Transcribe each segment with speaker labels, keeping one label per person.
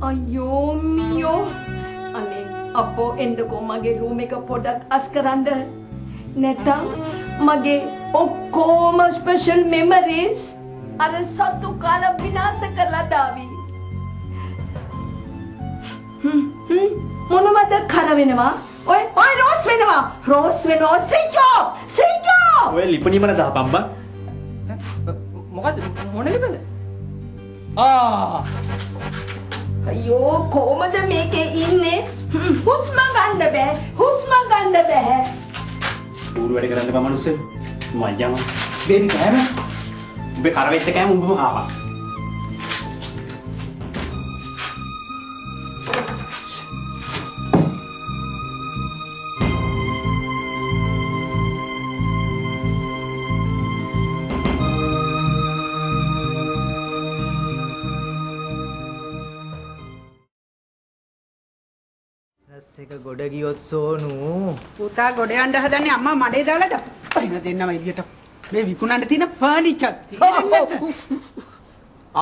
Speaker 1: අයියෝ මියෝ අනේ අපෝ එන්නකෝ මගේ රූම් එක පොඩක් අස්කරන්න නැත්නම් මගේ ඔක්කොම ස්පෙෂල් මෙමරිස් අර සතු කාලා විනාශ කරලා දාවි මොනවද කර වෙනවා ඔය රෝස් වෙනවා ස්විච් ඔෆ්
Speaker 2: ඔය ලිපණිමල දාපන් බං
Speaker 1: මොකද මොන ලිපද අයියෝ කොහමද මේකේ ඉන්නේ හුස්ම ගන්න බෑ
Speaker 2: ඌරු වැඩ කරන්න බෑ මිනිස්සු මම යනවා බේබි කෑම උඹේ කර වෙච්ච කෑම උඹම කාවා
Speaker 3: එක ගොඩ ගියොත් සෝනු
Speaker 4: පුතා ගොඩ යන්න හදන්නේ අම්මා මඩේ දාලාද පයින් දෙන්නම එළියට මේ විකුණන්න තියෙන ෆර්නිචර්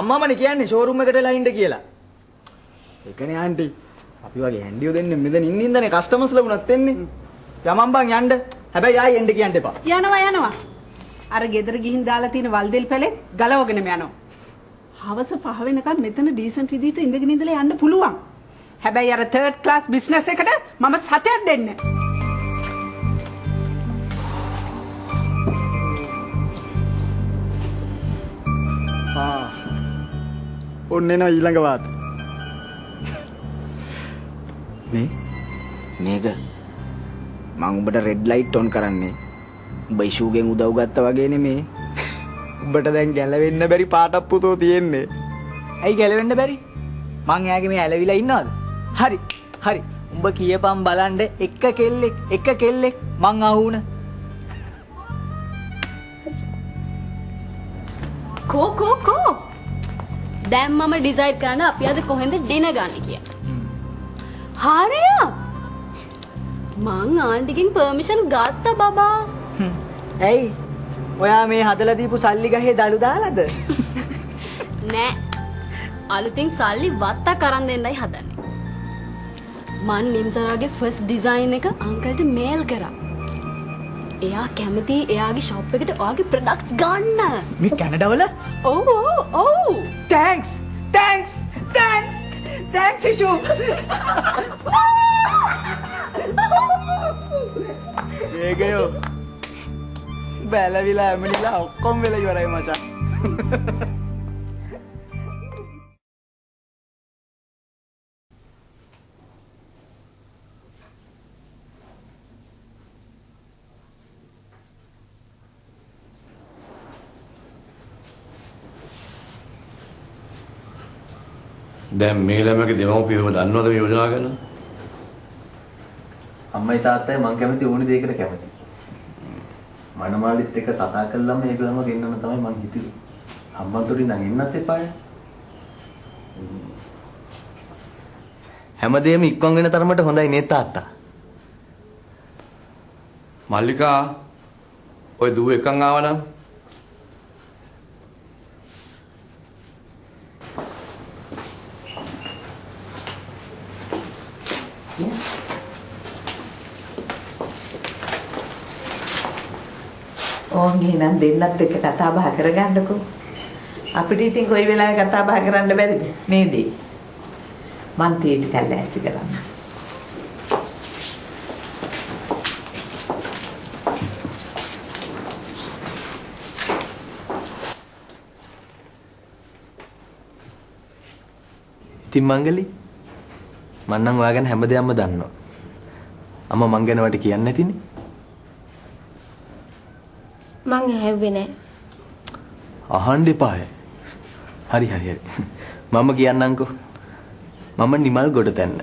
Speaker 3: අම්මාමනේ කියන්නේ ෂෝරූම් එකට වෙලා ඉන්න කියලා. ඒකනේ ආන්ටි. අපි වගේ හැන්ඩියෝ දෙන්නේ මෙතන ඉන්නින්දනේ කස්ටමර්ස් ලැබුණත් එන්නේ. යමන් බං යන්න. හැබැයි ආයි එන්න කියන්න එපා.
Speaker 4: යනවා. අර ගෙදර ගිහින් දාලා තියෙන වල්දෙල් පැලේ ගලවගෙනම යනවා. හවස 5 වෙනකම් මෙතන ඩීසන්ට් විදිහට ඉඳගෙන ඉඳලා යන්න පුළුවන්. හැබැයි අර 3rd class business එකට මම සතයක් දෙන්න.
Speaker 3: ඔන්න එනවා ඊළඟ වාත. මේක මම උඹට රෙඩ් ලයිට් ඔන් කරන්නේ. උඹ ඉෂුගෙන් උදව් ගත්තා වගේ නෙමේ. උඹට දැන් ගැලවෙන්න බැරි පාටක් පුතෝ තියෙන්නේ. ඇයි ගැලවෙන්න බැරි? මං එයාගේ මේ ඇලවිලා ඉන්නවද? හරි. උඹ කියපන් බලන්න එක කෙල්ලෙක් මං අහුණ.
Speaker 5: කෝ දැන් මම ඩිසයිඩ් කරන්න අපි අද කොහෙන්ද ඩිනර් ගන්න කියලා. හරියා. මං ආන්ටිගෙන් පර්මිෂන් ගත්තා බබා.
Speaker 3: ඇයි? ඔයා මේ හදලා දීපු සල්ලි ගහේ දළු දාලාද?
Speaker 5: නෑ. අලුතින් සල්ලි වත්තා කරන් දෙන්නයි හදන්නේ. මන් නිම්සරාගේ ෆස්ට් ඩිසයින් එක අංකල්ට මේල් කරා. එයා කැමති එයාගේ ෂොප් එකට ඔයාගේ ප්‍රොඩක්ට්ස් ගන්න.
Speaker 3: මේ කැනඩාවල?
Speaker 5: ඔව්.
Speaker 3: Thanks issue. ඒකයෝ. බැලවිලා ඇමලිලා ඔක්කොම වෙලා ඉවරයි මචං.
Speaker 6: දැන් මේ ළමගේ දෙමව්පියව දන්නවද මේ යෝජනා ගැන?
Speaker 7: අම්මයි තාත්තයි මං කැමති ඕනි දෙයකට කැමති. මනමාලිත් එක්ක කතා කළාම ඒගොල්ලන්ව ගෙන්නන්න තමයි මං හිතුවේ. අම්මන්තොටින් නම් ඉන්නත් එපාය. හැමදේම ඉක්මන් වෙන තරමට හොඳයි නේ තාත්තා.
Speaker 6: මල්ලිකා ඔය දුව එකන් ආවනම්
Speaker 8: ඕන්ගේ නම් දෙන්නත් එක්ක කතා බහ කරගන්නකෝ. අපිට ඉතින් කොයි වෙලාවෙ කතා බහ කරන්න බැරිද නේද? මං තේ ටිකක් ලෑස්ති කරන්න.
Speaker 7: ඉතින් මංගලි මං නම් ඔයා ගැන හැමදේම දන්නවා. අම්මා මං ගැන වට කියන්නේ නැතිනේ.
Speaker 1: මං ඇහුවේ නෑ.
Speaker 7: අහන්න එපාය. හරි. මම කියන්නම්කෝ. මම නිමල් ගොඩ තැන්න.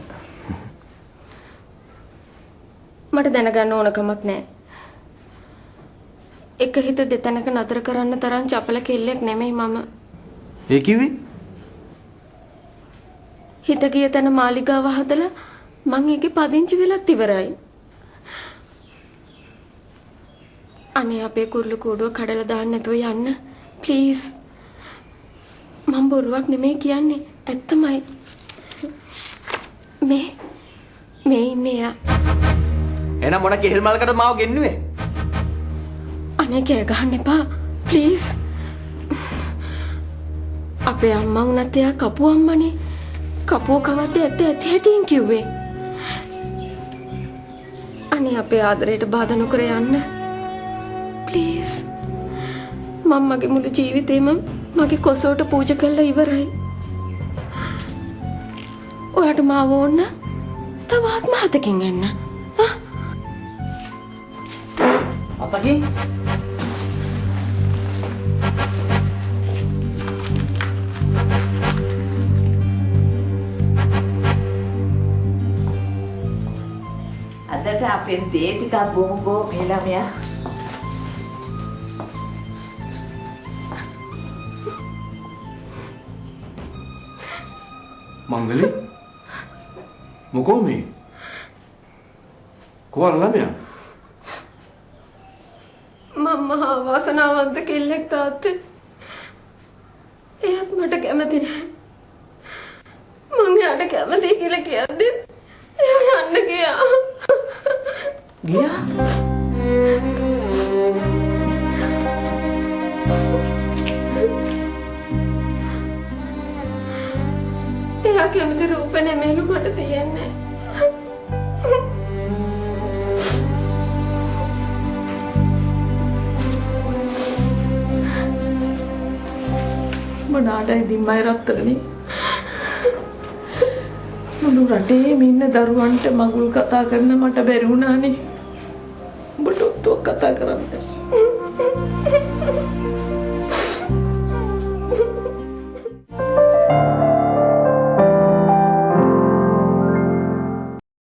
Speaker 1: මට දැනගන්න ඕන කමක් නෑ. එක හිත දෙතැනක නතර කරන්න තරම් චපල කෙල්ලෙක් නෙමෙයි මම.
Speaker 7: ඒ කිව්වේ?
Speaker 1: හිත ගිය තැන මාලිගාව හදලා මං ඒකේ පදිංචි වෙලත් ඉවරයි. අනේ අපේ කුරුළු කූඩුව කඩලා දාන්න නැතුව යන්න ප්ලීස්. මම බොරුවක් නෙමෙයි කියන්නේ ඇත්තමයි.
Speaker 7: එහෙනම් මොන කෙහෙල් මල්කටද මාව ගෙන්නුවේ?
Speaker 1: අනේ කෑ ගහන්න එපා. ප්ලීස්. අපේ අම්මා උනත් එයා කපු අම්මනේ. කපුව කවද්ද ඇත්ත ඇති හැටියෙන් කිව්වේ. අනේ අපේ ආදරයට බාධා නොකර යන්න. ප්ලීස්. මම්මගේ මුළු ජීවිතේම මගේ කොසෝට පූජා කළා ඉවරයි. ඔයාට මාව ඕන තව ආත්ම හතකින් එන්න.
Speaker 3: අතකින්
Speaker 8: අදට අපේ දේ ටිකක් බොමුකෝ මේ ළමයා.
Speaker 6: මංගලි මොකෝ මේ? කොහොර ළමයා?
Speaker 1: මම්මා වාසනාවන්ත කෙල්ලෙක් තාත්තේ. එයාත් මට කැමති නෑ. මං එයාට කැමති කියලා කියද්දි එයා යන්න ගියා.
Speaker 8: ගියා?
Speaker 1: එයා කැමති රූප නෙමෙලු මට තියෙන්නේ.
Speaker 8: මොනාටයි දිම්මයි රත්තරනේ මුළු රටේම ඉන්න දරුවන්ට මගුල් කතා කරන්න මට බැරි වුණානේ. ඔබට ඔත්තුවක් කතා කරන්න.